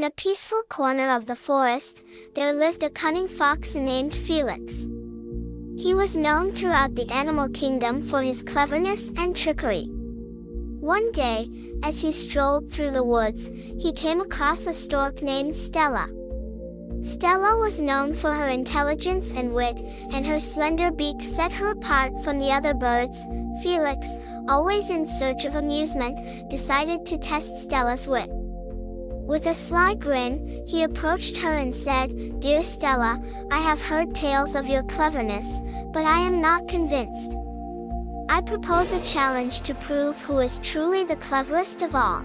In a peaceful corner of the forest, there lived a cunning fox named Felix. He was known throughout the animal kingdom for his cleverness and trickery. One day, as he strolled through the woods, he came across a stork named Stella. Stella was known for her intelligence and wit, and her slender beak set her apart from the other birds. Felix, always in search of amusement, decided to test Stella's wit. With a sly grin, he approached her and said, "Dear Stella, I have heard tales of your cleverness, but I am not convinced. I propose a challenge to prove who is truly the cleverest of all.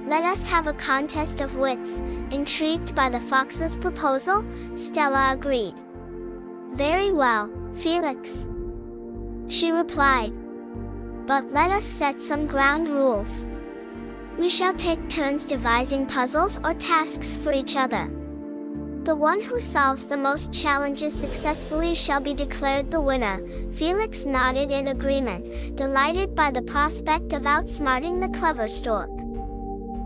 Let us have a contest of wits." Intrigued by the fox's proposal, Stella agreed. "Very well, Felix," she replied. "But let us set some ground rules. We shall take turns devising puzzles or tasks for each other. The one who solves the most challenges successfully shall be declared the winner." Felix nodded in agreement, delighted by the prospect of outsmarting the clever stork.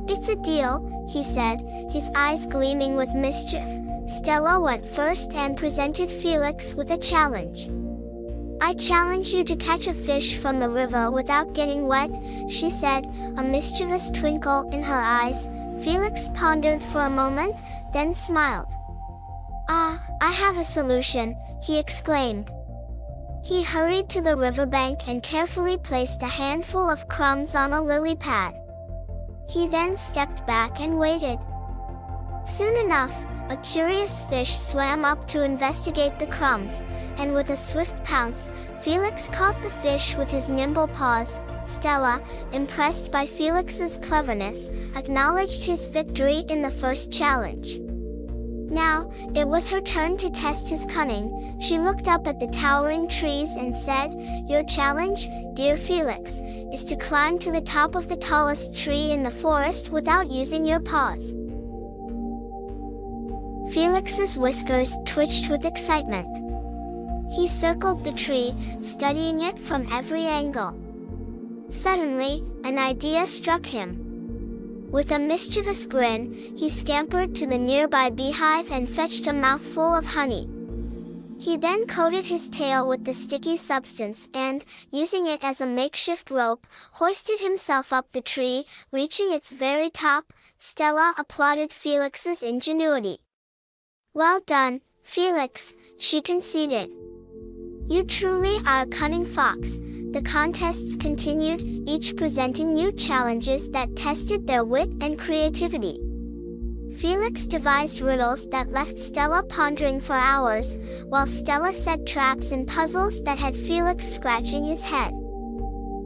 "It's a deal," he said, his eyes gleaming with mischief. Stella went first and presented Felix with a challenge. "I challenge you to catch a fish from the river without getting wet," she said, a mischievous twinkle in her eyes. Felix pondered for a moment, then smiled. "Ah, I have a solution," he exclaimed. He hurried to the riverbank and carefully placed a handful of crumbs on a lily pad. He then stepped back and waited. Soon enough, a curious fish swam up to investigate the crumbs, and with a swift pounce, Felix caught the fish with his nimble paws. Stella, impressed by Felix's cleverness, acknowledged his victory in the first challenge. Now, it was her turn to test his cunning. She looked up at the towering trees and said, "Your challenge, dear Felix, is to climb to the top of the tallest tree in the forest without using your paws." Felix's whiskers twitched with excitement. He circled the tree, studying it from every angle. Suddenly, an idea struck him. With a mischievous grin, he scampered to the nearby beehive and fetched a mouthful of honey. He then coated his tail with the sticky substance and, using it as a makeshift rope, hoisted himself up the tree, reaching its very top. Stella applauded Felix's ingenuity. "Well done, Felix," she conceded. "You truly are a cunning fox." The contests continued, each presenting new challenges that tested their wit and creativity. Felix devised riddles that left Stella pondering for hours, while Stella set traps and puzzles that had Felix scratching his head.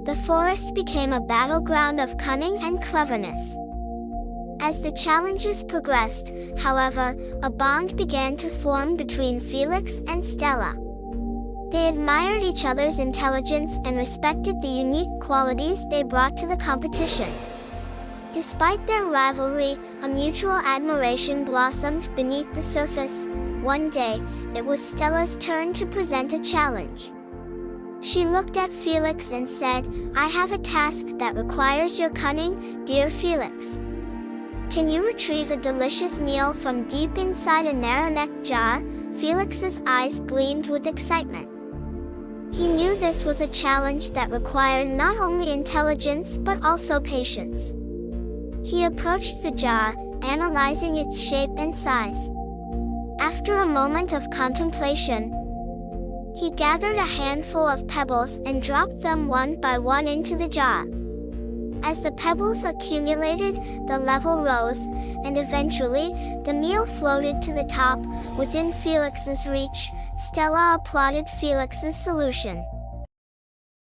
The forest became a battleground of cunning and cleverness. As the challenges progressed, however, a bond began to form between Felix and Stella. They admired each other's intelligence and respected the unique qualities they brought to the competition. Despite their rivalry, a mutual admiration blossomed beneath the surface. One day, it was Stella's turn to present a challenge. She looked at Felix and said, "I have a task that requires your cunning, dear Felix. Can you retrieve a delicious meal from deep inside a narrow-necked jar?" Felix's eyes gleamed with excitement. He knew this was a challenge that required not only intelligence but also patience. He approached the jar, analyzing its shape and size. After a moment of contemplation, he gathered a handful of pebbles and dropped them one by one into the jar. As the pebbles accumulated, the level rose, and eventually, the meal floated to the top, within Felix's reach. Stella applauded Felix's solution.